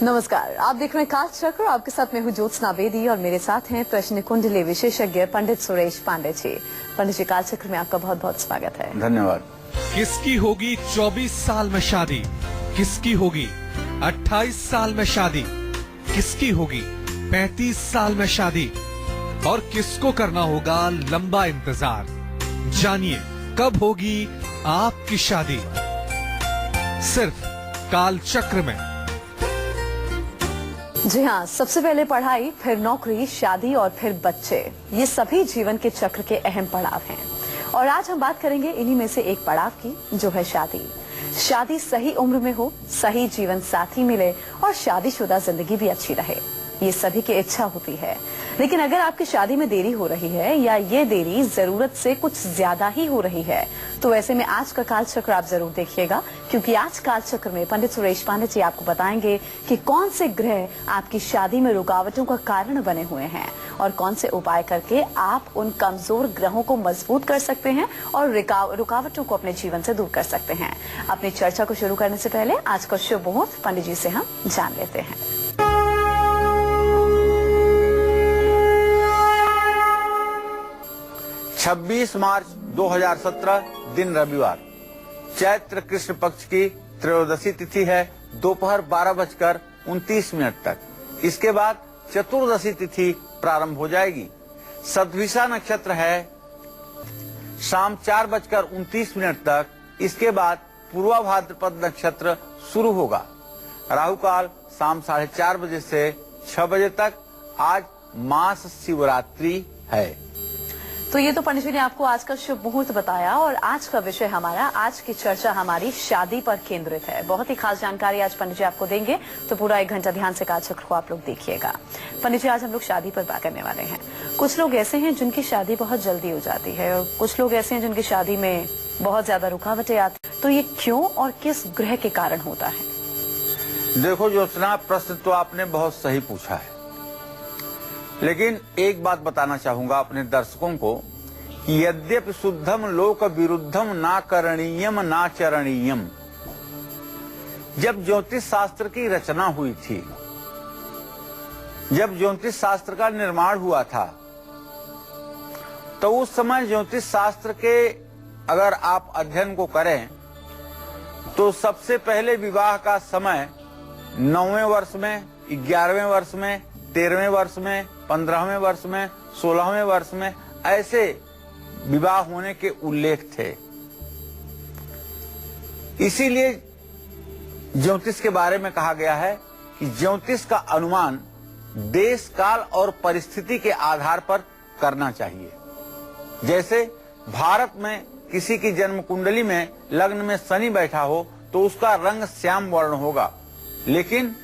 नमस्कार, आप देख रहे हैं काल चक्र। आपके साथ मैं हूँ ज्योत्सना बेदी और मेरे साथ हैं प्रश्न कुंडली विशेषज्ञ पंडित सुरेश पांडे जी। पंडित जी, काल चक्र में आपका बहुत बहुत स्वागत है। धन्यवाद। किसकी होगी 24 साल में शादी, किसकी होगी 28 साल में शादी, किसकी होगी 35 साल में शादी और किसको करना होगा लंबा इंतजार। जानिए कब होगी आपकी शादी, सिर्फ काल चक्र में। जी हाँ, सबसे पहले पढ़ाई, फिर नौकरी, शादी और फिर बच्चे, ये सभी जीवन के चक्र के अहम पड़ाव हैं। और आज हम बात करेंगे इन्हीं में से एक पड़ाव की, जो है शादी। शादी सही उम्र में हो, सही जीवन साथी मिले और शादीशुदा जिंदगी भी अच्छी रहे, ये सभी की इच्छा होती है। लेकिन अगर आपकी शादी में देरी हो रही है या ये देरी जरूरत से कुछ ज्यादा ही हो रही है, तो ऐसे में आज का काल चक्र आप जरूर देखिएगा, क्योंकि आज काल चक्र में पंडित सुरेश पांडे जी आपको बताएंगे कि कौन से ग्रह आपकी शादी में रुकावटों का कारण बने हुए हैं और कौन से उपाय करके आप उन कमजोर ग्रहों को मजबूत कर सकते हैं और रुकावटों को अपने जीवन से दूर कर सकते हैं। अपनी चर्चा को शुरू करने से पहले आज का शुभ मुहूर्त पंडित जी से हम जान लेते हैं। 26 मार्च 2017 दिन रविवार, चैत्र कृष्ण पक्ष की त्रयोदशी तिथि है दोपहर 12:29 तक। इसके बाद चतुर्दशी तिथि प्रारंभ हो जाएगी। सतभिषा नक्षत्र है शाम 4:29 तक। इसके बाद पूर्वा भाद्रपद नक्षत्र शुरू होगा। राहु काल शाम 4:30 बजे से 6 बजे तक। आज मास शिवरात्रि है। तो ये तो पंडित जी ने आपको आज का शुभ मुहूर्त बताया और आज का विषय हमारा, आज की चर्चा हमारी शादी पर केंद्रित है। बहुत ही खास जानकारी आज पंडित जी आपको देंगे, तो पूरा 1 घंटा ध्यान से काल चक्र को आप लोग देखिएगा। पंडित जी, आज हम लोग शादी पर बात करने वाले हैं। कुछ लोग ऐसे हैं जिनकी शादी बहुत जल्दी हो जाती है और कुछ लोग ऐसे हैं जिनकी शादी में बहुत ज्यादा रुकावटें आती, तो ये क्यों और किस ग्रह के कारण होता है? देखो ज्योत्सना, प्रश्न तो आपने बहुत सही पूछा है, लेकिन एक बात बताना चाहूंगा अपने दर्शकों को कि यद्यपि शुद्धम लोक विरुद्धम ना करणीयम ना चरणीयम। जब ज्योतिष शास्त्र की रचना हुई थी, जब ज्योतिष शास्त्र का निर्माण हुआ था, तो उस समय ज्योतिष शास्त्र के अगर आप अध्ययन को करें तो सबसे पहले विवाह का समय 9वें वर्ष में, 11वें वर्ष में, 13वें वर्ष में, 15वें वर्ष में, 16वें वर्ष में ऐसे विवाह होने के उल्लेख थे। इसीलिए ज्योतिष के बारे में कहा गया है कि ज्योतिष का अनुमान देश, काल और परिस्थिति के आधार पर करना चाहिए। जैसे भारत में किसी की जन्म कुंडली में लग्न में शनि बैठा हो तो उसका रंग श्याम वर्ण होगा, लेकिन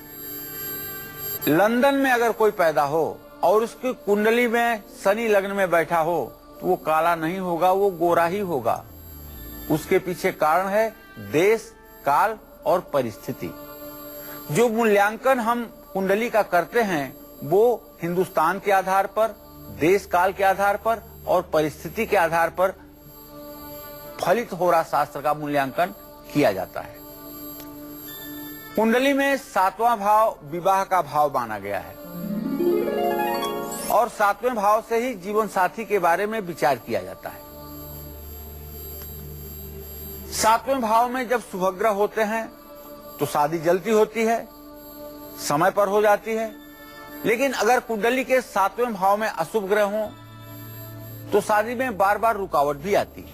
लंदन में अगर कोई पैदा हो और उसकी कुंडली में शनि लग्न में बैठा हो तो वो काला नहीं होगा, वो गोरा ही होगा। उसके पीछे कारण है देश, काल और परिस्थिति। जो मूल्यांकन हम कुंडली का करते हैं वो हिंदुस्तान के आधार पर, देश काल के आधार पर और परिस्थिति के आधार पर फलित हो रहा शास्त्र का मूल्यांकन किया जाता है। कुंडली में 7वां भाव विवाह का भाव माना गया है और 7वें भाव से ही जीवन साथी के बारे में विचार किया जाता है। 7वें भाव में जब शुभग्रह होते हैं तो शादी जल्दी होती है, समय पर हो जाती है। लेकिन अगर कुंडली के 7वें भाव में अशुभ ग्रह हों तो शादी में बार बार रुकावट भी आती है,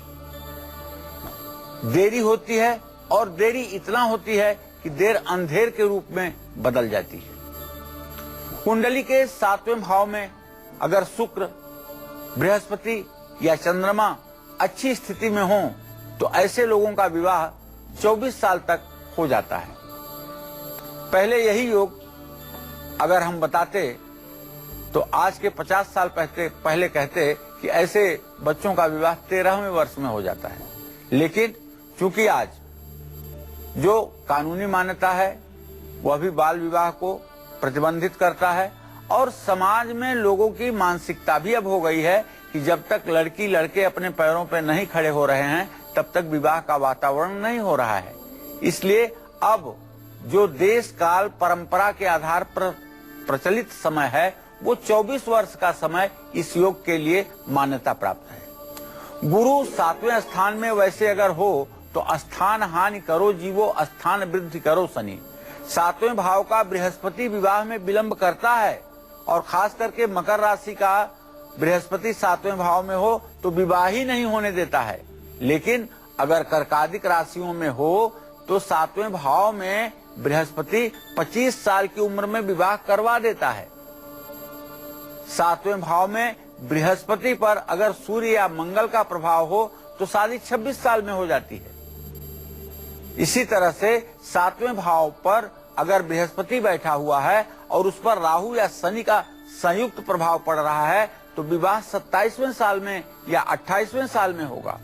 देरी होती है और देरी इतना होती है कि देर अंधेर के रूप में बदल जाती है। कुंडली के 7वें भाव में अगर शुक्र, बृहस्पति या चंद्रमा अच्छी स्थिति में हो तो ऐसे लोगों का विवाह 24 साल तक हो जाता है। पहले यही योग अगर हम बताते तो आज के 50 साल पहले कहते कि ऐसे बच्चों का विवाह 13वें वर्ष में हो जाता है। लेकिन चूंकि आज जो कानूनी मान्यता है वह भी बाल विवाह को प्रतिबंधित करता है और समाज में लोगों की मानसिकता भी अब हो गई है कि जब तक लड़की लड़के अपने पैरों पर नहीं खड़े हो रहे हैं तब तक विवाह का वातावरण नहीं हो रहा है। इसलिए अब जो देश काल परंपरा के आधार पर प्रचलित समय है वो 24 वर्ष का समय इस योग के लिए मान्यता प्राप्त है। गुरु 7वें स्थान में वैसे अगर हो तो स्थान हानि करो जीवो, स्थान वृद्धि करो शनि। 7वें भाव का बृहस्पति विवाह में विलंब करता है और खास करके मकर राशि का बृहस्पति 7वें भाव में हो तो विवाह ही नहीं होने देता है। लेकिन अगर कर्कादिक राशियों में हो तो 7वें भाव में बृहस्पति 25 साल की उम्र में विवाह करवा देता है। 7वें भाव में बृहस्पति पर अगर सूर्य या मंगल का प्रभाव हो तो शादी 26 साल में हो जाती है। इसी तरह से 7वें भाव पर अगर बृहस्पति बैठा हुआ है और उस पर राहु या शनि का संयुक्त प्रभाव पड़ रहा है तो विवाह 27वें साल में या 28वें साल में होगा।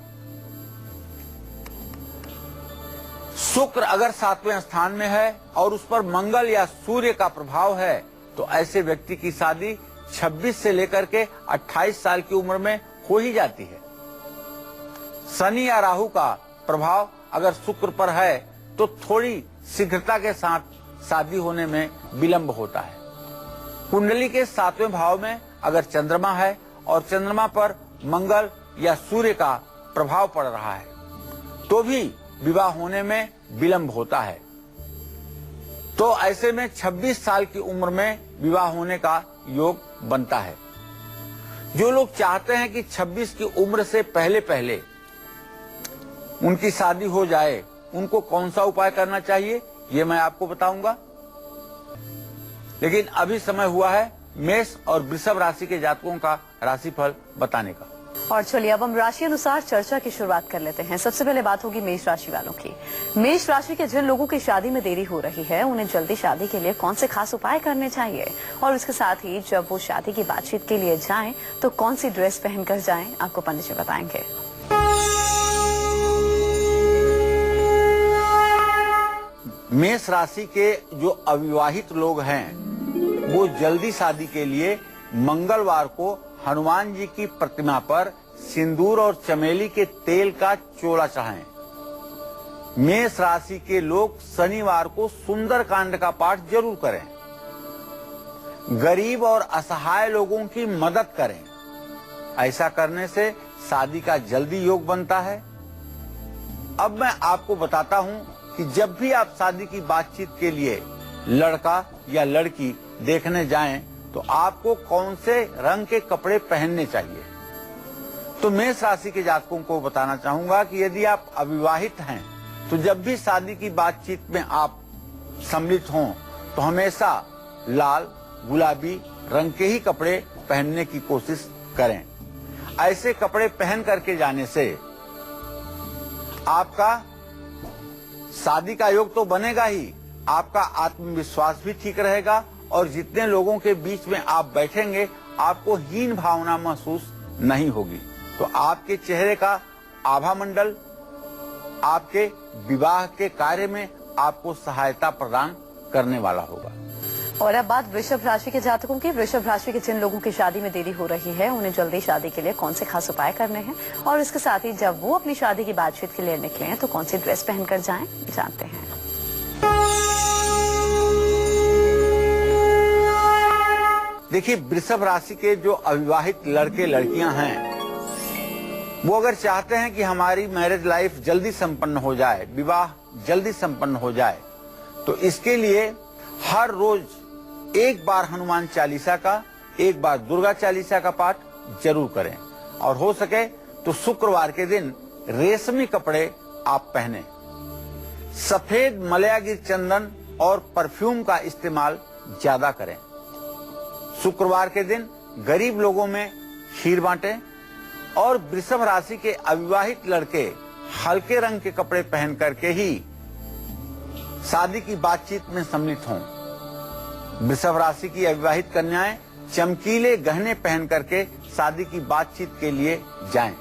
शुक्र अगर 7वें स्थान में है और उस पर मंगल या सूर्य का प्रभाव है तो ऐसे व्यक्ति की शादी 26 से लेकर के 28 साल की उम्र में हो ही जाती है। शनि या राहु का प्रभाव अगर शुक्र पर है तो थोड़ी शीघ्रता के साथ शादी होने में विलंब होता है। कुंडली के 7वें भाव में अगर चंद्रमा है और चंद्रमा पर मंगल या सूर्य का प्रभाव पड़ रहा है तो भी विवाह होने में विलंब होता है। तो ऐसे में 26 साल की उम्र में विवाह होने का योग बनता है। जो लोग चाहते हैं कि 26 की उम्र से पहले पहले उनकी शादी हो जाए, उनको कौन सा उपाय करना चाहिए ये मैं आपको बताऊंगा। लेकिन अभी समय हुआ है मेष और वृषभ राशि के जातकों का राशिफल बताने का। और चलिए अब हम राशि अनुसार चर्चा की शुरुआत कर लेते हैं। सबसे पहले बात होगी मेष राशि वालों की। मेष राशि के जिन लोगों की शादी में देरी हो रही है उन्हें जल्दी शादी के लिए कौन से खास उपाय करने चाहिए और इसके साथ ही जब वो शादी की बातचीत के लिए जाएं तो कौन सी ड्रेस पहनकर जाएं, आपको पंडित जी बताएंगे। मेष राशि के जो अविवाहित लोग हैं वो जल्दी शादी के लिए मंगलवार को हनुमान जी की प्रतिमा पर सिंदूर और चमेली के तेल का चोला चढ़ाएं। मेष राशि के लोग शनिवार को सुंदर कांड का पाठ जरूर करें। गरीब और असहाय लोगों की मदद करें। ऐसा करने से शादी का जल्दी योग बनता है। अब मैं आपको बताता हूं कि जब भी आप शादी की बातचीत के लिए लड़का या लड़की देखने जाएं तो आपको कौन से रंग के कपड़े पहनने चाहिए। तो मेष राशि के जातकों को बताना चाहूंगा कि यदि आप अविवाहित हैं तो जब भी शादी की बातचीत में आप सम्मिलित हों तो हमेशा लाल गुलाबी रंग के ही कपड़े पहनने की कोशिश करें। ऐसे कपड़े पहन करके जाने से आपका शादी का योग तो बनेगा ही, आपका आत्मविश्वास भी ठीक रहेगा और जितने लोगों के बीच में आप बैठेंगे आपको हीन भावना महसूस नहीं होगी। तो आपके चेहरे का आभा मंडल आपके विवाह के कार्य में आपको सहायता प्रदान करने वाला होगा। और अब बात वृषभ राशि के जातकों की। वृषभ राशि के जिन लोगों की शादी में देरी हो रही है उन्हें जल्दी शादी के लिए कौन से खास उपाय करने हैं और इसके साथ ही जब वो अपनी शादी की बातचीत के लिए निकले हैं तो कौन सी ड्रेस पहनकर जाएं, जानते हैं। देखिए, वृषभ राशि के जो अविवाहित लड़के लड़कियां हैं वो अगर चाहते हैं कि हमारी मैरिज लाइफ जल्दी संपन्न हो जाए, विवाह जल्दी संपन्न हो जाए, तो इसके लिए हर रोज एक बार हनुमान चालीसा का, एक बार दुर्गा चालीसा का पाठ जरूर करें और हो सके तो शुक्रवार के दिन रेशमी कपड़े आप पहने। सफेद मलयागिर चंदन और परफ्यूम का इस्तेमाल ज्यादा करें। शुक्रवार के दिन गरीब लोगों में खीर बांटें और वृषभ राशि के अविवाहित लड़के हल्के रंग के कपड़े पहन करके ही शादी की बातचीत में सम्मिलित हों। वृषभ राशि की अविवाहित कन्याएं चमकीले गहने पहन करके शादी की बातचीत के लिए जाएं।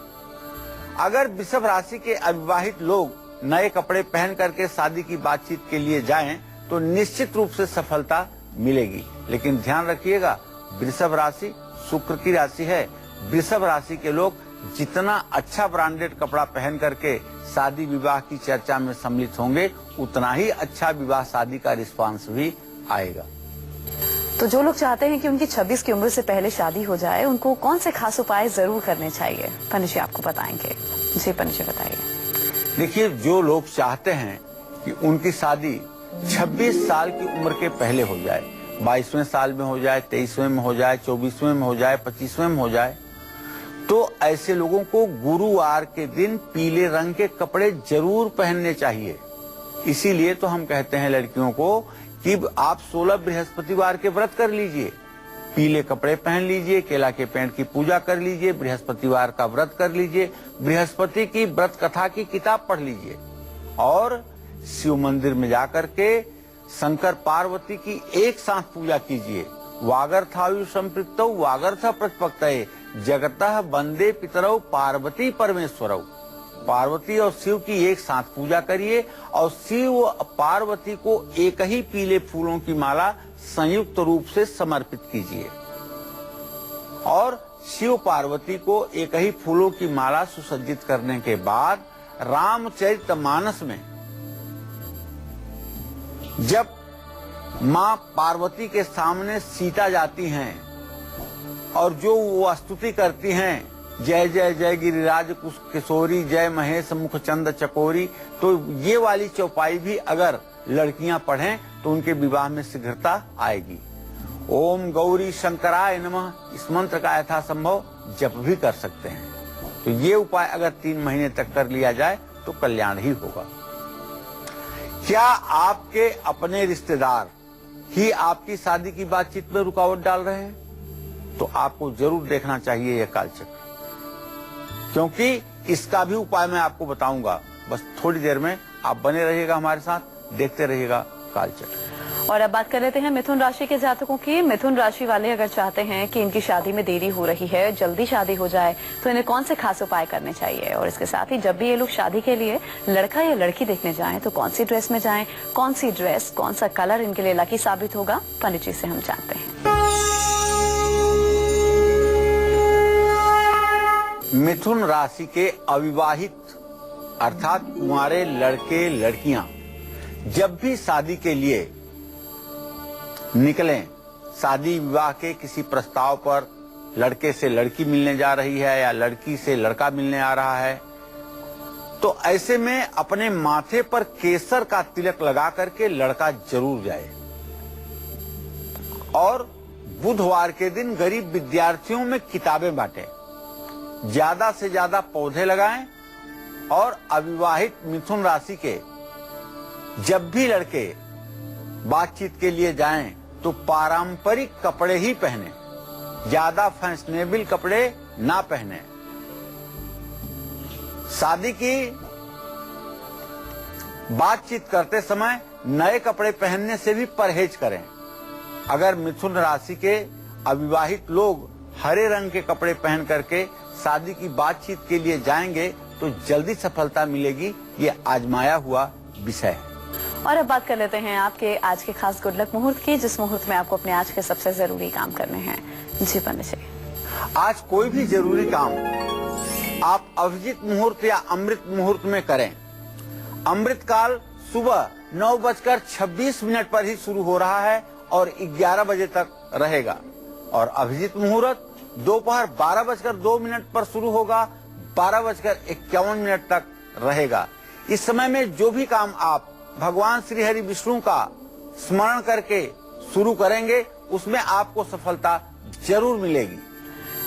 अगर वृषभ राशि के अविवाहित लोग नए कपड़े पहन करके शादी की बातचीत के लिए जाएं तो निश्चित रूप से सफलता मिलेगी। लेकिन ध्यान रखिएगा, वृषभ राशि शुक्र की राशि है। वृषभ राशि के लोग जितना अच्छा ब्रांडेड कपड़ा पहन करके शादी विवाह की चर्चा में सम्मिलित होंगे, उतना ही अच्छा विवाह शादी का रिस्पांस भी आएगा। तो जो लोग चाहते हैं कि उनकी 26 की उम्र से पहले शादी हो जाए, उनको कौन से खास उपाय जरूर करने चाहिए, पंडित जी आपको बताएंगे। जी पंडित जी बताइए। देखिए, जो लोग चाहते हैं कि उनकी शादी 26 साल की उम्र के पहले हो जाए, 22वें साल में हो जाए, 23वें में हो जाए, 24वें में हो जाए, 25वें में हो जाए, तो ऐसे लोगों को गुरुवार के दिन पीले रंग के कपड़े जरूर पहनने चाहिए। इसीलिए तो हम कहते हैं लड़कियों को कि आप 16 बृहस्पतिवार के व्रत कर लीजिए, पीले कपड़े पहन लीजिए, केला के पेड़ की पूजा कर लीजिए, बृहस्पतिवार का व्रत कर लीजिए, बृहस्पति की व्रत कथा की किताब पढ़ लीजिए और शिव मंदिर में जाकर के शंकर पार्वती की एक साथ पूजा कीजिए। वागर्थायु संपृक्तौ वागर्थ प्रतिपक्तये जगतः वंदे पितरौ पार्वती परमेश्वरौ। पार्वती और शिव की एक साथ पूजा करिए और शिव पार्वती को एक ही पीले फूलों की माला संयुक्त रूप से समर्पित कीजिए और शिव पार्वती को एक ही फूलों की माला सुसज्जित करने के बाद रामचरितमानस में जब मां पार्वती के सामने सीता जाती हैं और जो वो स्तुति करती हैं, जय जय जय गिरिराज किशोरी, जय महेश मुख चंद चकोरी, तो ये वाली चौपाई भी अगर लड़कियां पढ़ें तो उनके विवाह में शीघ्रता आएगी। ओम गौरी शंकराय नमः, इस मंत्र का यथासंभव जप भी कर सकते हैं। तो ये उपाय अगर 3 महीने तक कर लिया जाए तो कल्याण ही होगा। क्या आपके अपने रिश्तेदार ही आपकी शादी की बातचीत में रुकावट डाल रहे हैं? तो आपको जरूर देखना चाहिए यह कालचक्र, क्योंकि इसका भी उपाय मैं आपको बताऊंगा। बस थोड़ी देर में आप बने रहिएगा हमारे साथ, देखते रहिएगा कालचक्र। और अब बात कर लेते हैं मिथुन राशि के जातकों की। मिथुन राशि वाले अगर चाहते हैं कि इनकी शादी में देरी हो रही है, जल्दी शादी हो जाए, तो इन्हें कौन से खास उपाय करने चाहिए? और इसके साथ ही जब भी ये लोग शादी के लिए लड़का या लड़की देखने जाएं तो कौन सी ड्रेस में जाएं, कौन सी ड्रेस, कौन सा कलर इनके लिए लकी साबित होगा, पंडित जी से हम जानते हैं। मिथुन राशि के अविवाहित अर्थात कुंवारे लड़के लड़कियां जब भी शादी के लिए निकलें, शादी विवाह के किसी प्रस्ताव पर लड़के से लड़की मिलने जा रही है या लड़की से लड़का मिलने आ रहा है, तो ऐसे में अपने माथे पर केसर का तिलक लगा करके लड़का जरूर जाए और बुधवार के दिन गरीब विद्यार्थियों में किताबें बांटें, ज्यादा से ज्यादा पौधे लगाएं और अविवाहित मिथुन राशि के जब भी लड़के बातचीत के लिए जाएं तो पारंपरिक कपड़े ही पहने, ज्यादा फैशनेबल कपड़े ना पहने। शादी की बातचीत करते समय नए कपड़े पहनने से भी परहेज करें। अगर मिथुन राशि के अविवाहित लोग हरे रंग के कपड़े पहन करके शादी की बातचीत के लिए जाएंगे तो जल्दी सफलता मिलेगी, ये आजमाया हुआ विषय है। और अब बात कर लेते हैं आपके आज के खास गुड लक मुहूर्त की, जिस मुहूर्त में आपको अपने आज के सबसे जरूरी काम करने हैं। जी पंडित जी। आज कोई भी जरूरी काम आप अभिजीत मुहूर्त या अमृत मुहूर्त में करें। अमृत काल सुबह 9:26 पर ही शुरू हो रहा है और 11 बजे तक रहेगा और अभिजीत मुहूर्त दोपहर 12:02 पर शुरू होगा, 12:51 तक रहेगा। इस समय में जो भी काम आप भगवान श्री हरि विष्णु का स्मरण करके शुरू करेंगे उसमें आपको सफलता जरूर मिलेगी।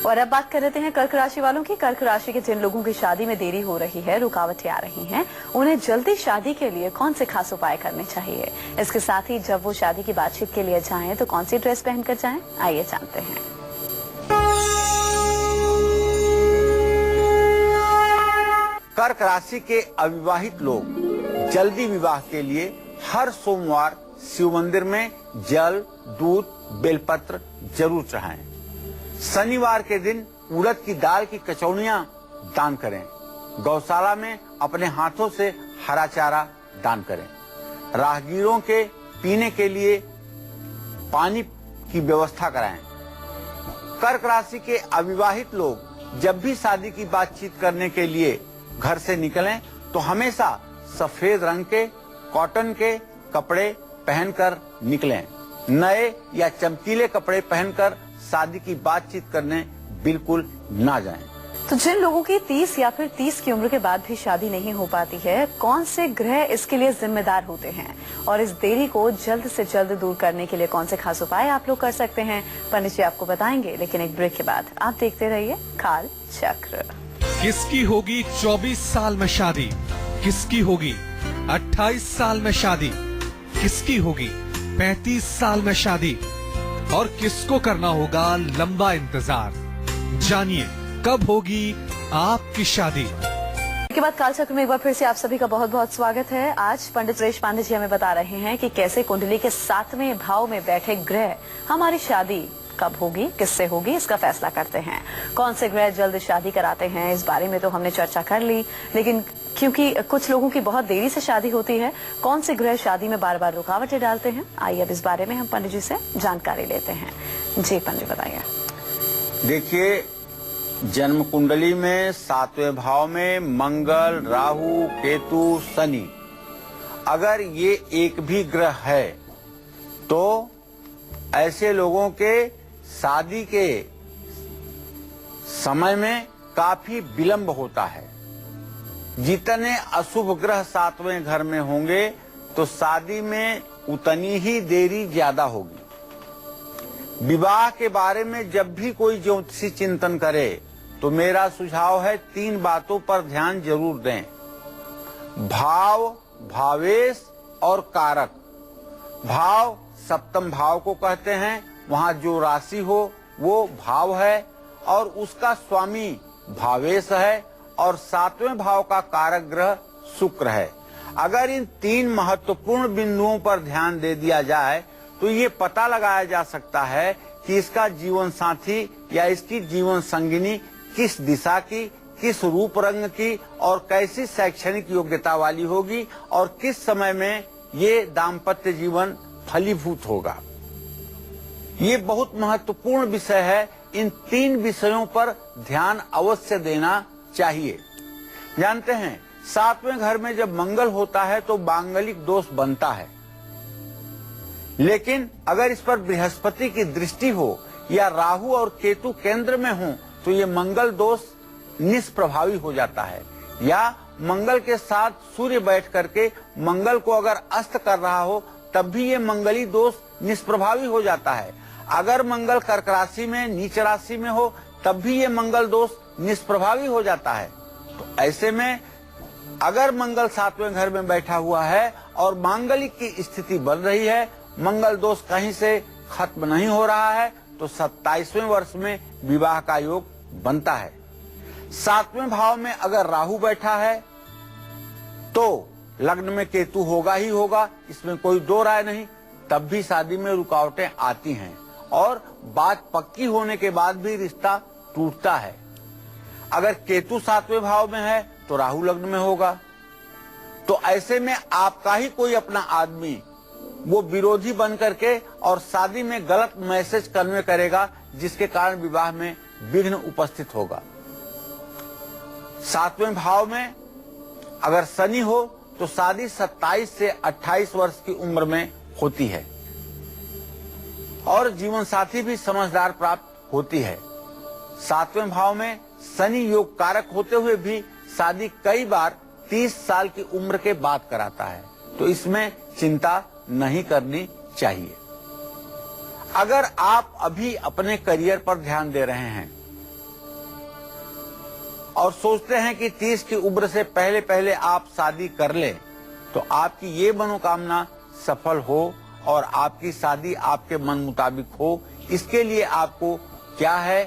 और अब बात कर लेते हैं कर्क राशि वालों की। कर्क राशि के जिन लोगों की शादी में देरी हो रही है, रुकावटें आ रही हैं, उन्हें जल्दी शादी के लिए कौन से खास उपाय करने चाहिए? इसके साथ ही जब वो शादी की बातचीत के लिए जाएं तो कौन सी ड्रेस पहनकर जाएं? आइए जानते हैं। कर्क राशि के अविवाहित लोग जल्दी विवाह के लिए हर सोमवार शिव मंदिर में जल, दूध, बेलपत्र जरूर चढ़ाएं। शनिवार के दिन उड़द की दाल की कचौड़ियां दान करें। गौशाला में अपने हाथों से हरा चारा दान करें। राहगीरों के पीने के लिए पानी की व्यवस्था कराएं। कर्क राशि के अविवाहित लोग जब भी शादी की बातचीत करने के लिए घर से निकलें तो हमेशा सफेद रंग के कॉटन के कपड़े पहनकर निकलें। नए या चमकीले कपड़े पहनकर शादी की बातचीत करने बिल्कुल ना जाएं। तो जिन लोगों की 30 या फिर 30 की उम्र के बाद भी शादी नहीं हो पाती है, कौन से ग्रह इसके लिए जिम्मेदार होते हैं और इस देरी को जल्द से जल्द दूर करने के लिए कौन से खास उपाय आप लोग कर सकते हैं, पंडित जी आपको बताएंगे। लेकिन एक ब्रेक के बाद आप देखते रहिए काल चक्र। किसकी होगी 24 साल में शादी, किसकी होगी 28 साल में शादी, किसकी होगी 35 साल में शादी और किसको करना होगा लंबा इंतजार। जानिए कब होगी आपकी शादी। के बाद काल चक्र में एक बार फिर से आप सभी का बहुत बहुत स्वागत है। आज पंडित सुरेश पांडे जी हमें बता रहे हैं कि कैसे कुंडली के 7वें भाव में बैठे ग्रह हमारी शादी कब होगी, किससे होगी, इसका फैसला करते हैं। कौन से ग्रह जल्द शादी कराते हैं, इस बारे में तो हमने चर्चा कर ली, लेकिन क्योंकि कुछ लोगों की बहुत देरी से शादी होती है, कौन से ग्रह शादी में बार बार रुकावटें डालते हैं, आइए अब इस बारे में हम पंडित जी से जानकारी लेते हैं। जी पंडित जी बताइए। देखिए, जन्म कुंडली में 7वें भाव में मंगल, राहु, केतु, शनि, अगर ये एक भी ग्रह है तो ऐसे लोगों के शादी के समय में काफी विलंब होता है। जितने अशुभ ग्रह 7वें घर में होंगे तो शादी में उतनी ही देरी ज्यादा होगी। विवाह के बारे में जब भी कोई ज्योतिषी चिंतन करे तो मेरा सुझाव है 3 बातों पर ध्यान जरूर दें। भाव, भावेश और कारक। भाव 7म भाव को कहते हैं, वहां जो राशि हो वो भाव है और उसका स्वामी भावेश है और 7वें भाव का कारक ग्रह शुक्र है। अगर इन 3 महत्वपूर्ण बिंदुओं पर ध्यान दे दिया जाए तो ये पता लगाया जा सकता है कि इसका जीवन साथी या इसकी जीवन संगिनी किस दिशा की, किस रूप रंग की और कैसी शैक्षणिक योग्यता वाली होगी और किस समय में ये दाम्पत्य जीवन फलीभूत होगा। ये बहुत महत्वपूर्ण विषय है। इन 3 विषयों पर ध्यान अवश्य देना चाहिए। जानते हैं, 7वें घर में जब मंगल होता है तो मांगलिक दोष बनता है, लेकिन अगर इस पर बृहस्पति की दृष्टि हो या राहु और केतु केंद्र में हो तो ये मंगल दोष निष्प्रभावी हो जाता है। या मंगल के साथ सूर्य बैठ करके मंगल को अगर अस्त कर रहा हो तब भी ये मंगली दोष निष्प्रभावी हो जाता है। अगर मंगल कर्क राशि में नीच राशि में हो तब भी ये मंगल दोष निष्प्रभावी हो जाता है। तो ऐसे में अगर मंगल 7वें घर में बैठा हुआ है और मांगलिक की स्थिति बन रही है, मंगल दोष कहीं से खत्म नहीं हो रहा है, तो 27वें वर्ष में विवाह का योग बनता है। 7वें भाव में अगर राहु बैठा है तो लग्न में केतु होगा ही होगा, इसमें कोई दो राय नहीं। तब भी शादी में रुकावटें आती हैं और बात पक्की होने के बाद भी रिश्ता टूटता है। अगर केतु 7वें भाव में है तो राहु लग्न में होगा, तो ऐसे में आपका ही कोई अपना आदमी वो विरोधी बन करके और शादी में गलत मैसेज कन्वे करेगा, जिसके कारण विवाह में विघ्न उपस्थित होगा। 7वें भाव में अगर शनि हो तो शादी 27 से 28 वर्ष की उम्र में होती है और जीवन साथी भी समझदार प्राप्त होती है। 7वें भाव में शनि योग कारक होते हुए भी शादी कई बार 30 साल की उम्र के बाद कराता है, तो इसमें चिंता नहीं करनी चाहिए। अगर आप अभी अपने करियर पर ध्यान दे रहे हैं और सोचते हैं कि 30 की उम्र से पहले पहले आप शादी कर लें, तो आपकी ये मनोकामना सफल हो और आपकी शादी आपके मन मुताबिक हो, इसके लिए आपको क्या है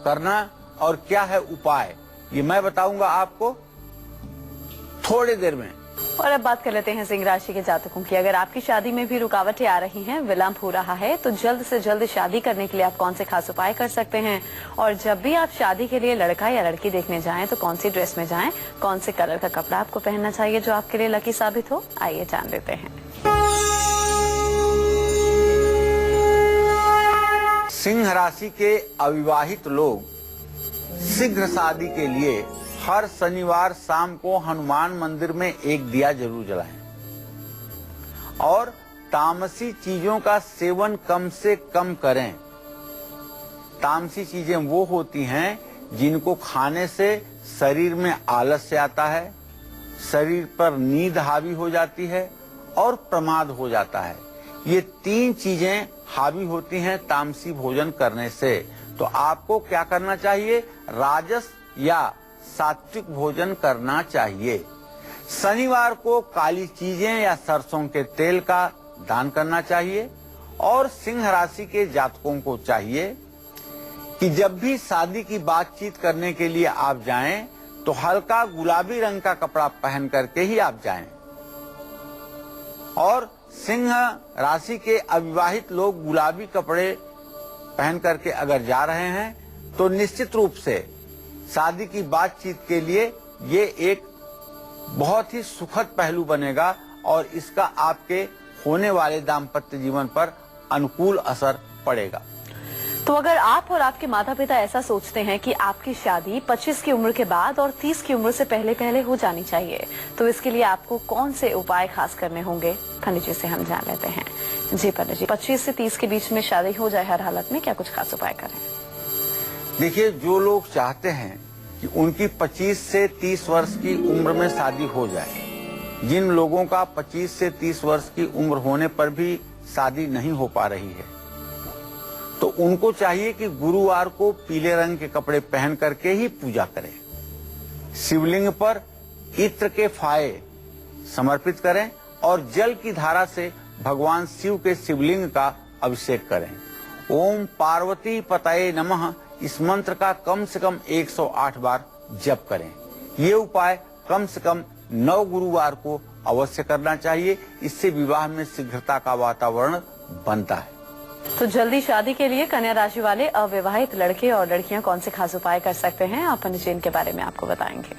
करना और क्या है उपाय, ये मैं बताऊंगा आपको थोड़ी देर में। और अब बात कर लेते हैं सिंह राशि के जातकों की। अगर आपकी शादी में भी रुकावटें आ रही हैं, विलंब हो रहा है, तो जल्द से जल्द शादी करने के लिए आप कौन से खास उपाय कर सकते हैं, और जब भी आप शादी के लिए लड़का या लड़की देखने जाएं तो कौन सी ड्रेस में जाएं, कौन से कलर का कपड़ा आपको पहनना चाहिए जो आपके लिए लकी साबित हो, आइए जान लेते हैं। सिंह राशि के अविवाहित लोग शीघ्र शादी के लिए हर शनिवार शाम को हनुमान मंदिर में एक दिया जरूर जलाएं और तामसी चीजों का सेवन कम से कम करें। तामसी चीजें वो होती हैं जिनको खाने से शरीर में आलस्य आता है, शरीर पर नींद हावी हो जाती है और प्रमाद हो जाता है। ये 3 चीजें हावी होती हैं तामसी भोजन करने से। तो आपको क्या करना चाहिए? राजस या सात्विक भोजन करना चाहिए। शनिवार को काली चीजें या सरसों के तेल का दान करना चाहिए। और सिंह राशि के जातकों को चाहिए कि जब भी शादी की बातचीत करने के लिए आप जाएं तो हल्का गुलाबी रंग का कपड़ा पहन करके ही आप जाएं। और सिंह राशि के अविवाहित लोग गुलाबी कपड़े पहन करके अगर जा रहे हैं तो निश्चित रूप से शादी की बातचीत के लिए ये एक बहुत ही सुखद पहलू बनेगा और इसका आपके होने वाले दाम्पत्य जीवन पर अनुकूल असर पड़ेगा। तो अगर आप और आपके माता पिता ऐसा सोचते हैं कि आपकी शादी 25 की उम्र के बाद और 30 की उम्र से पहले हो जानी चाहिए, तो इसके लिए आपको कौन से उपाय खास करने होंगे, पंडित जी से हम जान लेते हैं। जी पंडित जी, 25 से 30 के बीच में शादी हो जाए हर हालत में, क्या कुछ खास उपाय करें? देखिए, जो लोग चाहते हैं कि उनकी 25 से 30 वर्ष की उम्र में शादी हो जाए, जिन लोगों का 25 से 30 वर्ष की उम्र होने पर भी शादी नहीं हो पा रही है, तो उनको चाहिए कि गुरुवार को पीले रंग के कपड़े पहन करके ही पूजा करें। शिवलिंग पर इत्र के फाये समर्पित करें और जल की धारा से भगवान शिव के शिवलिंग का अभिषेक करें। ओम पार्वती पतये नमः इस मंत्र का कम से कम 108 बार जप करें। ये उपाय कम से कम 9 गुरुवार को अवश्य करना चाहिए। इससे विवाह में शीघ्रता का वातावरण बनता है। तो जल्दी शादी के लिए कन्या राशि वाले अविवाहित लड़के और लड़कियां कौन से खास उपाय कर सकते हैं, आप पंडित जी इनके बारे में आपको बताएंगे।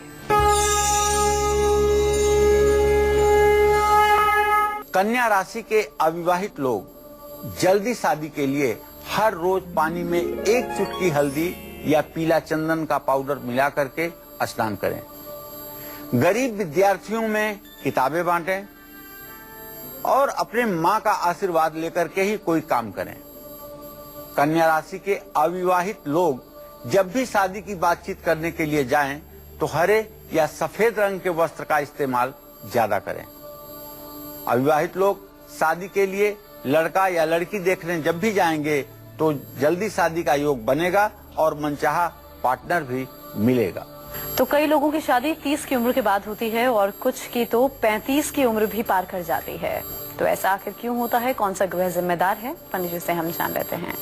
कन्या राशि के अविवाहित लोग जल्दी शादी के लिए हर रोज पानी में 1 चुटकी हल्दी या पीला चंदन का पाउडर मिला करके स्नान करें। गरीब विद्यार्थियों में किताबें बांटें और अपने माँ का आशीर्वाद लेकर के ही कोई काम करें। कन्या राशि के अविवाहित लोग जब भी शादी की बातचीत करने के लिए जाएं तो हरे या सफेद रंग के वस्त्र का इस्तेमाल ज्यादा करें। अविवाहित लोग शादी के लिए लड़का या लड़की देखने जब भी जाएंगे तो जल्दी शादी का योग बनेगा और मनचाहा पार्टनर भी मिलेगा। तो कई लोगों की शादी 30 की उम्र के बाद होती है और कुछ की तो 35 की उम्र भी पार कर जाती है। तो ऐसा आखिर क्यों होता है, कौन सा ग्रह जिम्मेदार है, पंडित जी से हम जान लेते हैं।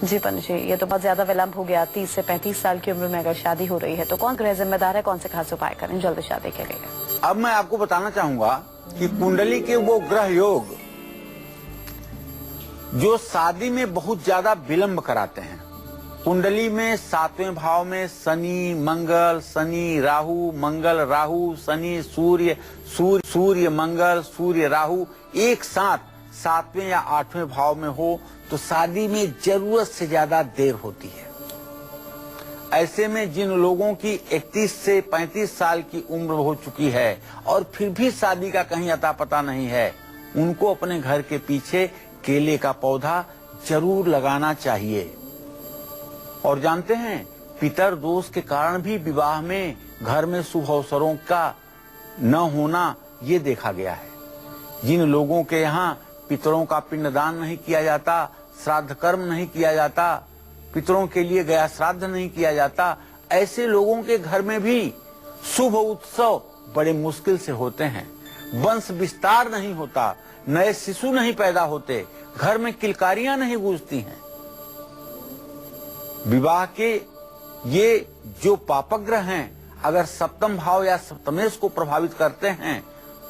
जी पंडित जी, ये तो बहुत ज्यादा विलंब हो गया। 30 से 35 साल की उम्र में अगर शादी हो रही है तो कौन ग्रह जिम्मेदार है, कौन से खास उपाय करें जल्दी शादी के लिए? अब मैं आपको बताना चाहूंगा कि कुंडली के वो ग्रह योग जो शादी में बहुत ज्यादा विलंब कराते हैं। कुंडली में 7वें भाव में शनि मंगल, शनि राहु, मंगल राहु, शनि सूर्य, सूर्य मंगल, सूर्य राहु एक साथ 7वें या 8वें भाव में हो तो शादी में जरूरत से ज्यादा देर होती है। ऐसे में जिन लोगों की 31 से 35 साल की उम्र हो चुकी है और फिर भी शादी का कहीं अता पता नहीं है, उनको अपने घर के पीछे केले का पौधा जरूर लगाना चाहिए। और जानते हैं, पितर दोष के कारण भी विवाह में घर में शुभ अवसरों का न होना ये देखा गया है। जिन लोगों के यहाँ पितरों का पिंडदान नहीं किया जाता, श्राद्ध कर्म नहीं किया जाता, पितरों के लिए गया श्राद्ध नहीं किया जाता, ऐसे लोगों के घर में भी शुभ उत्सव बड़े मुश्किल से होते हैं। वंश विस्तार नहीं होता, नए शिशु नहीं पैदा होते, घर में किलकारियां नहीं गूंजती हैं। विवाह के ये जो पापग्रह हैं, अगर सप्तम भाव या सप्तमेश को प्रभावित करते हैं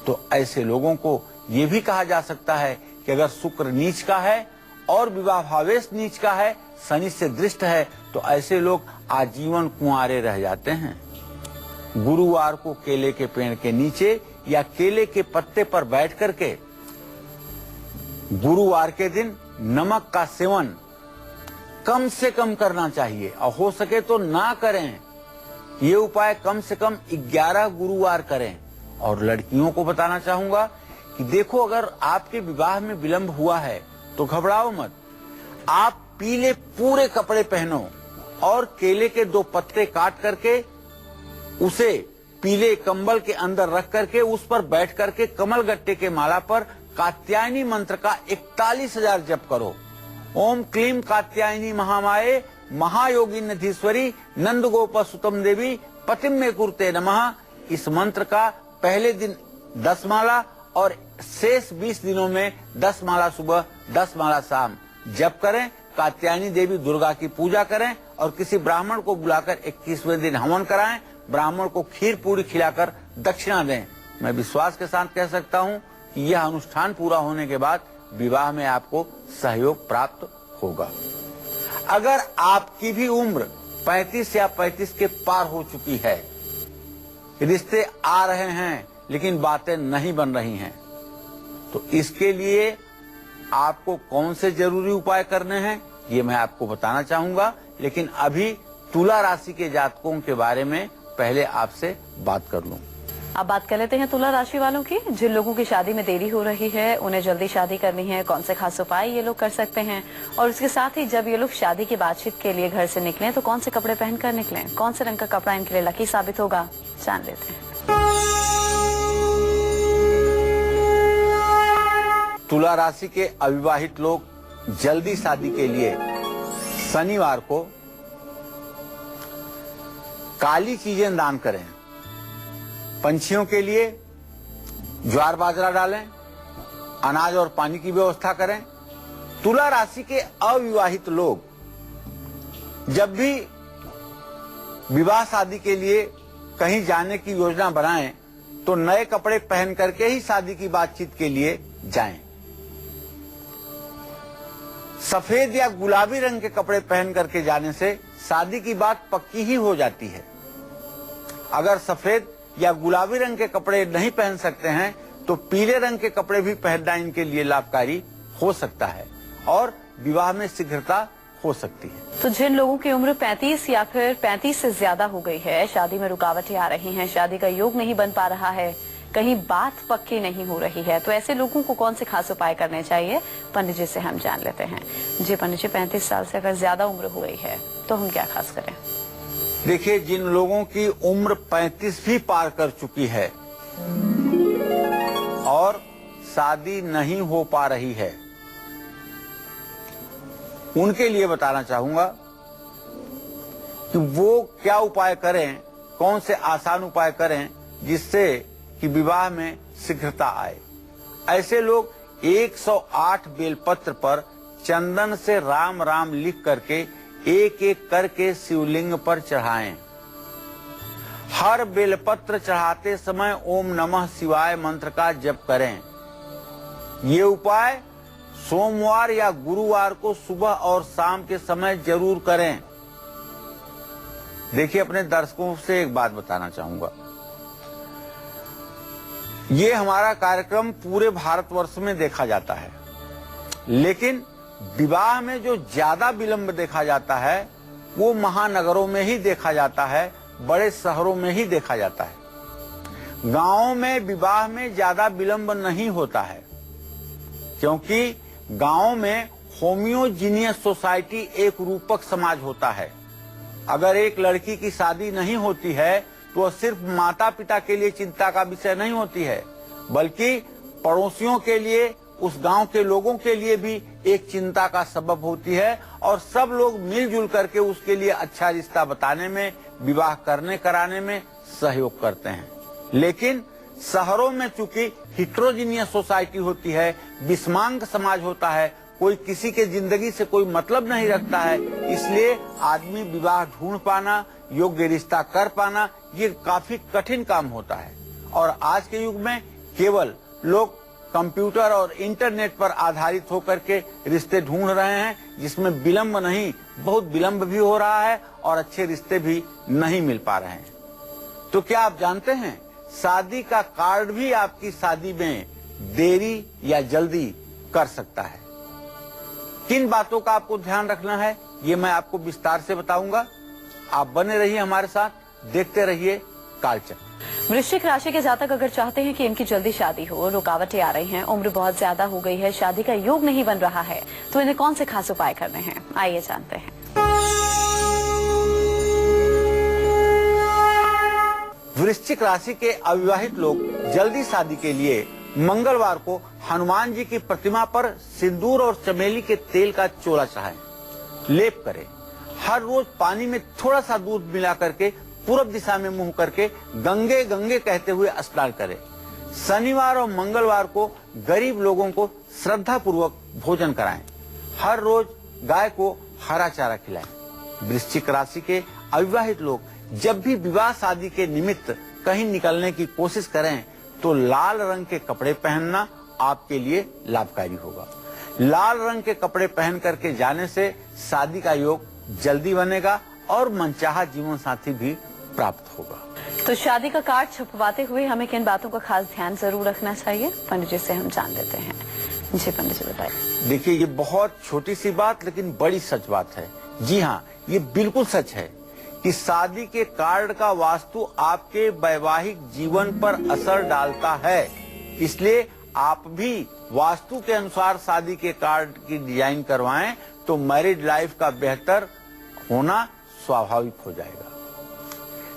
तो ऐसे लोगों को ये भी कहा जा सकता है कि अगर शुक्र नीच का है और विवाह भावेश नीच का है, शनि से दृष्ट है, तो ऐसे लोग आजीवन कुंवारे रह जाते हैं। गुरुवार को केले के पेड़ के नीचे या केले के पत्ते पर बैठ करके गुरुवार के दिन नमक का सेवन कम से कम करना चाहिए और हो सके तो ना करें। ये उपाय कम से कम 11 गुरुवार करें। और लड़कियों को बताना चाहूंगा कि देखो, अगर आपके विवाह में विलंब हुआ है तो घबराओ मत। आप पीले पूरे कपड़े पहनो और केले के 2 पत्ते काट करके उसे पीले कंबल के अंदर रख करके उस पर बैठ करके कमल गट्टे के माला पर कात्यायनी मंत्र का 41,000 जप करो। ओम क्लीम कात्यायनी महामाये महायोगी निधीश्वरी नंद गोप सुतम देवी पतिम में कुरते नमः। इस मंत्र का पहले दिन 10 माला और शेष 20 दिनों में 10 माला सुबह 10 माला शाम जप करें। कात्यायनी देवी दुर्गा की पूजा करें और किसी ब्राह्मण को बुलाकर 21वें दिन हवन कराएं। ब्राह्मण को खीर पूरी खिलाकर दक्षिणा दें। मैं विश्वास के साथ कह सकता हूं कि यह अनुष्ठान पूरा होने के बाद विवाह में आपको सहयोग प्राप्त होगा। अगर आपकी भी उम्र 35 या 35 के पार हो चुकी है, रिश्ते आ रहे हैं लेकिन बातें नहीं बन रही हैं, तो इसके लिए आपको कौन से जरूरी उपाय करने हैं ये मैं आपको बताना चाहूंगा। लेकिन अभी तुला राशि के जातकों के बारे में पहले आपसे बात कर लूं। अब बात कर लेते हैं तुला राशि वालों की। जिन लोगों की शादी में देरी हो रही है, उन्हें जल्दी शादी करनी है, कौन से खास उपाय ये लोग कर सकते हैं, और उसके साथ ही जब ये लोग शादी की बातचीत के लिए घर से निकलें तो कौन से कपड़े पहनकर निकलें, कौन से रंग का कपड़ा इनके लिए लकी साबित होगा, जान लेते हैं। तुला राशि के अविवाहित लोग जल्दी शादी के लिए शनिवार को काली चीजें दान करें। पंछियों के लिए ज्वार बाजरा डालें, अनाज और पानी की व्यवस्था करें। तुला राशि के अविवाहित लोग जब भी विवाह शादी के लिए कहीं जाने की योजना बनाएं तो नए कपड़े पहन करके ही शादी की बातचीत के लिए जाएं। सफेद या गुलाबी रंग के कपड़े पहन करके जाने से शादी की बात पक्की ही हो जाती है। अगर सफेद या गुलाबी रंग के कपड़े नहीं पहन सकते हैं तो पीले रंग के कपड़े भी पहनना इनके लिए लाभकारी हो सकता है और विवाह में शीघ्रता हो सकती है। तो जिन लोगों की उम्र 35 या फिर 35 से ज्यादा हो गई है, शादी में रुकावटें आ रही हैं, शादी का योग नहीं बन पा रहा है, कहीं बात पक्की नहीं हो रही है, तो ऐसे लोगों को कौन से खास उपाय करने चाहिए, पंडित जी से हम जान लेते हैं। जी पंडित जी, 35 साल से अगर ज्यादा उम्र हो गई है तो हम क्या खास करें? देखिए, जिन लोगों की उम्र 35 भी पार कर चुकी है और शादी नहीं हो पा रही है, उनके लिए बताना चाहूंगा कि वो क्या उपाय करें, कौन से आसान उपाय करें जिससे कि विवाह में शीघ्रता आए। ऐसे लोग 108 बेलपत्र पर चंदन से राम राम लिख करके एक एक करके शिवलिंग पर चढ़ाएं। हर बेलपत्र चढ़ाते समय ओम नमः शिवाय मंत्र का जप करें। ये उपाय सोमवार या गुरुवार को सुबह और शाम के समय जरूर करें। देखिए, अपने दर्शकों से एक बात बताना चाहूंगा, ये हमारा कार्यक्रम पूरे भारतवर्ष में देखा जाता है, लेकिन विवाह में जो ज्यादा विलंब देखा जाता है वो महानगरों में ही देखा जाता है, बड़े शहरों में ही देखा जाता है। गांवों में विवाह में ज्यादा विलंब नहीं होता है, क्योंकि गांवों में होमियोजीनियस सोसाइटी एक रूपक समाज होता है। अगर एक लड़की की शादी नहीं होती है तो वह सिर्फ माता पिता के लिए चिंता का विषय नहीं होती है, बल्कि पड़ोसियों के लिए, उस गांव के लोगों के लिए भी एक चिंता का सबब होती है और सब लोग मिलजुल करके उसके लिए अच्छा रिश्ता बताने में, विवाह करने कराने में सहयोग करते हैं। लेकिन शहरों में चूंकि हिट्रोजीनियस सोसाइटी होती है, विषमांग समाज होता है, कोई किसी के जिंदगी से कोई मतलब नहीं रखता है, इसलिए आदमी विवाह ढूंढ पाना, योग्य रिश्ता कर पाना ये काफी कठिन काम होता है। और आज के युग में केवल लोग कंप्यूटर और इंटरनेट पर आधारित होकर के रिश्ते ढूंढ रहे हैं, जिसमें विलंब नहीं, बहुत विलंब भी हो रहा है और अच्छे रिश्ते भी नहीं मिल पा रहे हैं। तो क्या आप जानते हैं, शादी का कार्ड भी आपकी शादी में देरी या जल्दी कर सकता है। किन बातों का आपको ध्यान रखना है ये मैं आपको विस्तार से बताऊंगा। आप बने रहिए हमारे साथ। देखते रहिए कालचक्र। वृश्चिक राशि के जातक अगर चाहते हैं कि इनकी जल्दी शादी हो, रुकावटें आ रही हैं, उम्र बहुत ज्यादा हो गई है, शादी का योग नहीं बन रहा है, तो इन्हें कौन से खास उपाय करने हैं, आइए जानते हैं। वृश्चिक राशि के अविवाहित लोग जल्दी शादी के लिए मंगलवार को हनुमान जी की प्रतिमा पर सिंदूर और चमेली के तेल का चोला चढ़ाएं, लेप करें। हर रोज पानी में थोड़ा सा दूध मिला करके पूर्व दिशा में मुंह करके गंगे गंगे कहते हुए स्नान करें। शनिवार और मंगलवार को गरीब लोगों को श्रद्धा पूर्वक भोजन कराएं। हर रोज गाय को हरा चारा खिलाएं। वृश्चिक राशि के अविवाहित लोग जब भी विवाह शादी के निमित्त कहीं निकलने की कोशिश करें तो लाल रंग के कपड़े पहनना आपके लिए लाभकारी होगा। लाल रंग के कपड़े पहन करके जाने से शादी का योग जल्दी बनेगा और मनचाहा जीवन साथी भी प्राप्त होगा। तो शादी का कार्ड छपवाते हुए हमें किन बातों का खास ध्यान जरूर रखना चाहिए, पंडित जी से हम जान लेते हैं। जी पंडित जी बताइए। देखिए, ये बहुत छोटी सी बात लेकिन बड़ी सच बात है। जी हाँ, ये बिल्कुल सच है कि शादी के कार्ड का वास्तु आपके वैवाहिक जीवन पर असर डालता है। इसलिए आप भी वास्तु के अनुसार शादी के कार्ड की डिजाइन करवाएं तो मैरिड लाइफ का बेहतर होना स्वाभाविक हो जाएगा।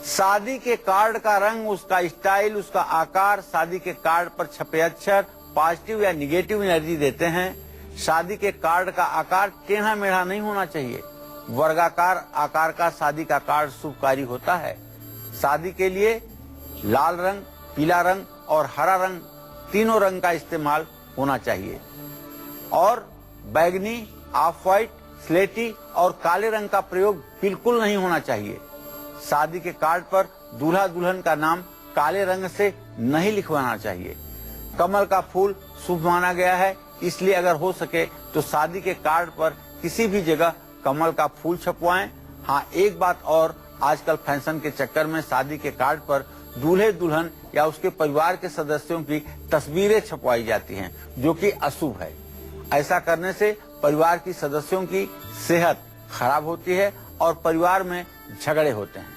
शादी के कार्ड का रंग, उसका स्टाइल, उसका आकार, शादी के कार्ड पर छपे अक्षर पॉजिटिव या निगेटिव एनर्जी देते हैं। शादी के कार्ड का आकार टेढ़ा मेढ़ा नहीं होना चाहिए। वर्गाकार आकार का शादी का कार्ड शुभकारी होता है। शादी के लिए लाल रंग, पीला रंग और हरा रंग, तीनों रंग का इस्तेमाल होना चाहिए और बैगनी, ऑफ व्हाइट, स्लेटी और काले रंग का प्रयोग बिल्कुल नहीं होना चाहिए। शादी के कार्ड पर दूल्हा दुल्हन का नाम काले रंग से नहीं लिखवाना चाहिए। कमल का फूल शुभ माना गया है, इसलिए अगर हो सके तो शादी के कार्ड पर किसी भी जगह कमल का फूल छपवाएं। हाँ, एक बात और, आजकल फैशन के चक्कर में शादी के कार्ड पर दूल्हे दुल्हन या उसके परिवार के सदस्यों की तस्वीरें छपवाई जाती हैं, जो कि अशुभ है। ऐसा करने से परिवार की सदस्यों की सेहत खराब होती है और परिवार में झगड़े होते हैं।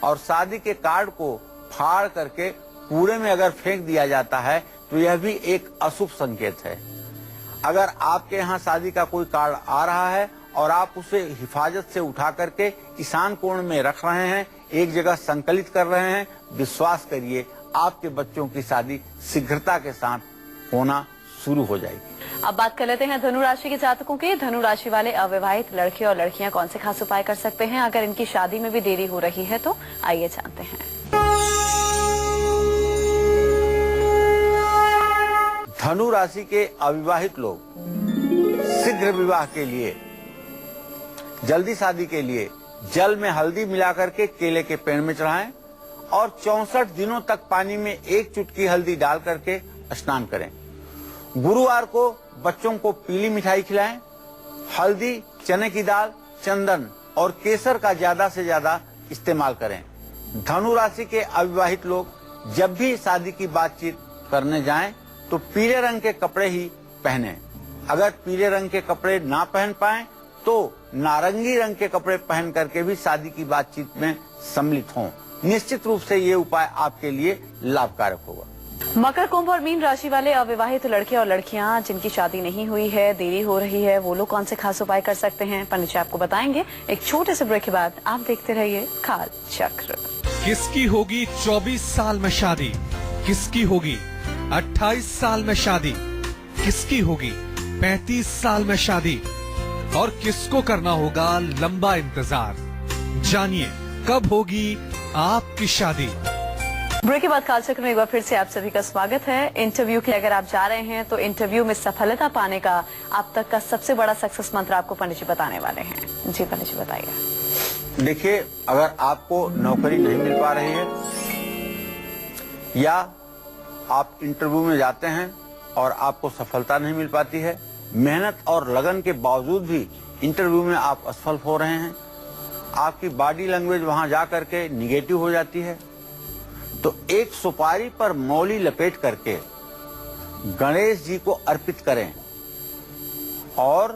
और शादी के कार्ड को फाड़ करके कूड़े में अगर फेंक दिया जाता है तो यह भी एक अशुभ संकेत है। अगर आपके यहाँ शादी का कोई कार्ड आ रहा है और आप उसे हिफाजत से उठा करके ईशान कोण में रख रहे हैं, एक जगह संकलित कर रहे हैं, विश्वास करिए आपके बच्चों की शादी शीघ्रता के साथ होना शुरू हो जाएगी। अब बात कर लेते हैं धनु राशि के जातकों की। धनु राशि वाले अविवाहित लड़के और लड़कियां कौन से खास उपाय कर सकते हैं अगर इनकी शादी में भी देरी हो रही है, तो आइए जानते हैं। धनु राशि के अविवाहित लोग शीघ्र विवाह के लिए, जल्दी शादी के लिए जल में हल्दी मिलाकर के केले के पेड़ में चढ़ाएं और 64 दिनों तक पानी में 1 चुटकी हल्दी डाल करके स्नान करें। गुरुवार को बच्चों को पीली मिठाई खिलाएं। हल्दी, चने की दाल, चंदन और केसर का ज्यादा से ज्यादा इस्तेमाल करें। धनु राशि के अविवाहित लोग जब भी शादी की बातचीत करने जाएं तो पीले रंग के कपड़े ही पहनें। अगर पीले रंग के कपड़े ना पहन पाएं तो नारंगी रंग के कपड़े पहन करके भी शादी की बातचीत में सम्मिलित हों। निश्चित रूप से ये उपाय आपके लिए लाभकारक होगा। मकर, कुंभ और मीन राशि वाले अविवाहित लड़के और लड़कियां जिनकी शादी नहीं हुई है, देरी हो रही है, वो लोग कौन से खास उपाय कर सकते हैं, पंडित जी आपको बताएंगे। एक छोटे से ब्रेक के बाद आप देखते रहिए काल चक्र। किसकी होगी 24 साल में शादी, किसकी होगी 28 साल में शादी, किसकी होगी 35 साल में शादी और किसको करना होगा लंबा इंतजार। जानिए कब होगी आपकी शादी। ब्रेक के बाद कालचक्र में एक बार फिर से आप सभी का स्वागत है। इंटरव्यू के लिए अगर आप जा रहे हैं तो इंटरव्यू में सफलता पाने का आप तक का सबसे बड़ा सक्सेस मंत्र आपको पंडित जी बताने वाले हैं। जी पंडित जी बताइए। देखिए, अगर आपको नौकरी नहीं मिल पा रही है या आप इंटरव्यू में जाते हैं और आपको सफलता नहीं मिल पाती है, मेहनत और लगन के बावजूद भी इंटरव्यू में आप असफल हो रहे हैं, आपकी बॉडी लैंग्वेज वहां जा करके निगेटिव हो जाती है, तो एक सुपारी पर मौली लपेट करके गणेश जी को अर्पित करें और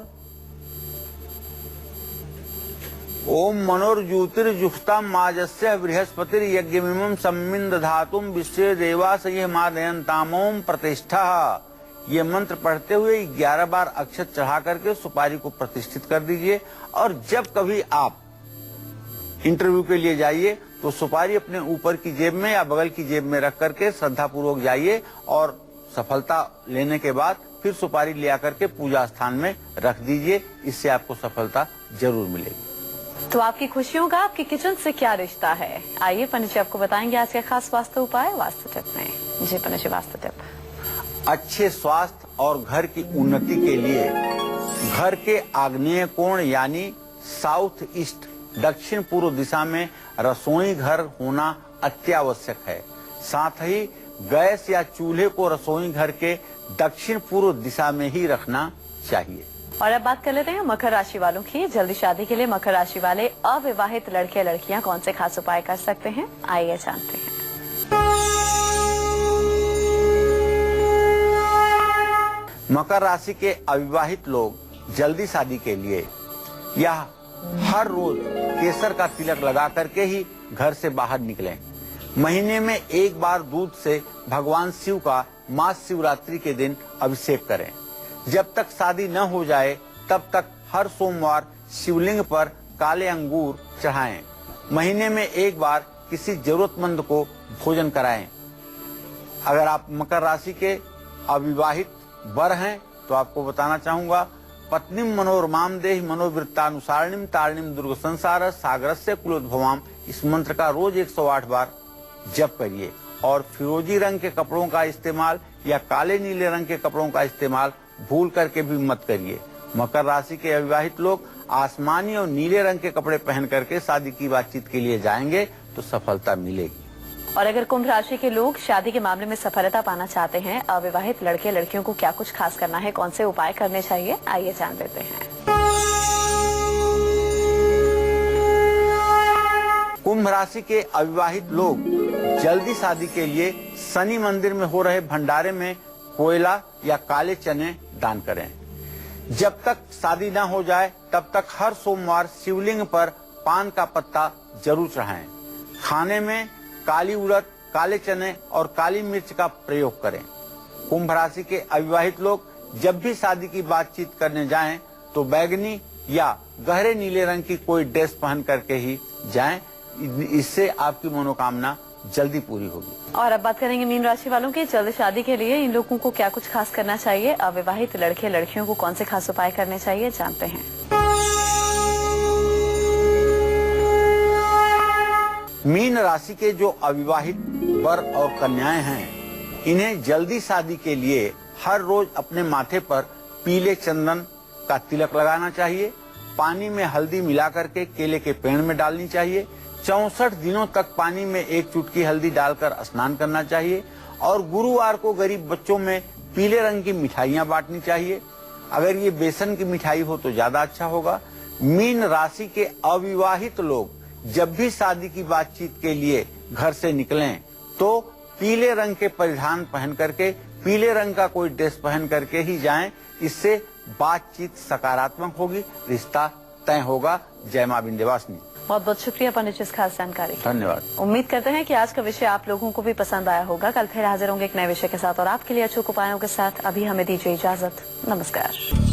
ओम मनोर्ज्योतिर्जुष्टा माजस्य बृहस्पतिर यज्ञमिमं सम्मिन्द धातुम विश्वे देवा सयः मादयन्तामोम प्रतिष्ठा। ये मंत्र पढ़ते हुए 11 बार अक्षत चढ़ा करके सुपारी को प्रतिष्ठित कर दीजिए। और जब कभी आप इंटरव्यू के लिए जाइए तो सुपारी अपने ऊपर की जेब में या बगल की जेब में रख करके श्रद्धा पूर्वक जाइए और सफलता लेने के बाद फिर सुपारी ले आकर के पूजा स्थान में रख दीजिए। इससे आपको सफलता जरूर मिलेगी। तो आपकी खुशियों का आपके किचन से क्या रिश्ता है? आइए पंडित जी आपको बताएंगे आज के खास वास्तु उपाय वास्तु टिप में। जी पंडित जी, वास्तु टिप। अच्छे स्वास्थ्य और घर की उन्नति के लिए घर के आग्नेय कोण यानी साउथ ईस्ट दक्षिण पूर्व दिशा में रसोई घर होना अत्यावश्यक है। साथ ही गैस या चूल्हे को रसोई घर के दक्षिण पूर्व दिशा में ही रखना चाहिए। और अब बात कर लेते हैं मकर राशि वालों की। जल्दी शादी के लिए मकर राशि वाले अविवाहित लड़के लड़कियां कौन से खास उपाय कर सकते हैं, आइए जानते हैं। मकर राशि के अविवाहित लोग जल्दी शादी के लिए या हर रोज केसर का तिलक लगा करके ही घर से बाहर निकलें। महीने में एक बार दूध से भगवान शिव का महाशिवरात्रि के दिन अभिषेक करें। जब तक शादी न हो जाए तब तक हर सोमवार शिवलिंग पर काले अंगूर चढ़ाएं। महीने में एक बार किसी जरूरतमंद को भोजन कराएं। अगर आप मकर राशि के अविवाहित वर हैं तो आपको बताना चाहूंगा, पत्नीम मनोरमाम देहि मनोवृत्तानुसारिणीम तारिणीम दुर्ग संसार सागरस्य कुलोद्भवाम, इस मंत्र का रोज 108 बार जप करिए। और फिरोजी रंग के कपड़ों का इस्तेमाल या काले नीले रंग के कपड़ों का इस्तेमाल भूल करके भी मत करिए। मकर राशि के अविवाहित लोग आसमानी और नीले रंग के कपड़े पहन करके शादी की बातचीत के लिए जाएंगे तो सफलता मिलेगी। और अगर कुंभ राशि के लोग शादी के मामले में सफलता पाना चाहते हैं, अविवाहित लड़के लड़कियों को क्या कुछ खास करना है, कौन से उपाय करने चाहिए, आइए जान लेते हैं। कुंभ राशि के अविवाहित लोग जल्दी शादी के लिए शनि मंदिर में हो रहे भंडारे में कोयला या काले चने दान करें। जब तक शादी न हो जाए तब तक हर सोमवार शिवलिंग पर पान का पत्ता जरूर चढ़ाएं। खाने में काली उड़द, काले चने और काली मिर्च का प्रयोग करें। कुंभ राशि के अविवाहित लोग जब भी शादी की बातचीत करने जाएं तो बैगनी या गहरे नीले रंग की कोई ड्रेस पहन करके ही जाएं। इससे आपकी मनोकामना जल्दी पूरी होगी। और अब बात करेंगे मीन राशि वालों की। जल्द शादी के लिए इन लोगों को क्या कुछ खास करना चाहिए, अविवाहित लड़के लड़कियों को कौन से खास उपाय करने चाहिए, जानते हैं। मीन राशि के जो अविवाहित वर और कन्याएं हैं, इन्हें जल्दी शादी के लिए हर रोज अपने माथे पर पीले चंदन का तिलक लगाना चाहिए। पानी में हल्दी मिला करके केले के पेड़ में डालनी चाहिए। 64 दिनों तक पानी में 1 चुटकी हल्दी डालकर स्नान करना चाहिए। और गुरुवार को गरीब बच्चों में पीले रंग की मिठाइयां बांटनी चाहिए। अगर ये बेसन की मिठाई हो तो ज्यादा अच्छा होगा। मीन राशि के अविवाहित लोग जब भी शादी की बातचीत के लिए घर से निकलें तो पीले रंग के परिधान पहन करके, पीले रंग का कोई ड्रेस पहन करके ही जाएं। इससे बातचीत सकारात्मक होगी, रिश्ता तय होगा। जय मां विंध्यवासिनी। बहुत बहुत शुक्रिया पंडित जी इस खास जानकारी। धन्यवाद। उम्मीद करते हैं कि आज का विषय आप लोगों को भी पसंद आया होगा। कल फिर हाजिर होंगे एक नए विषय के साथ और आपके लिए अचूक उपायों के साथ। अभी हमें दीजिए इजाजत। नमस्कार।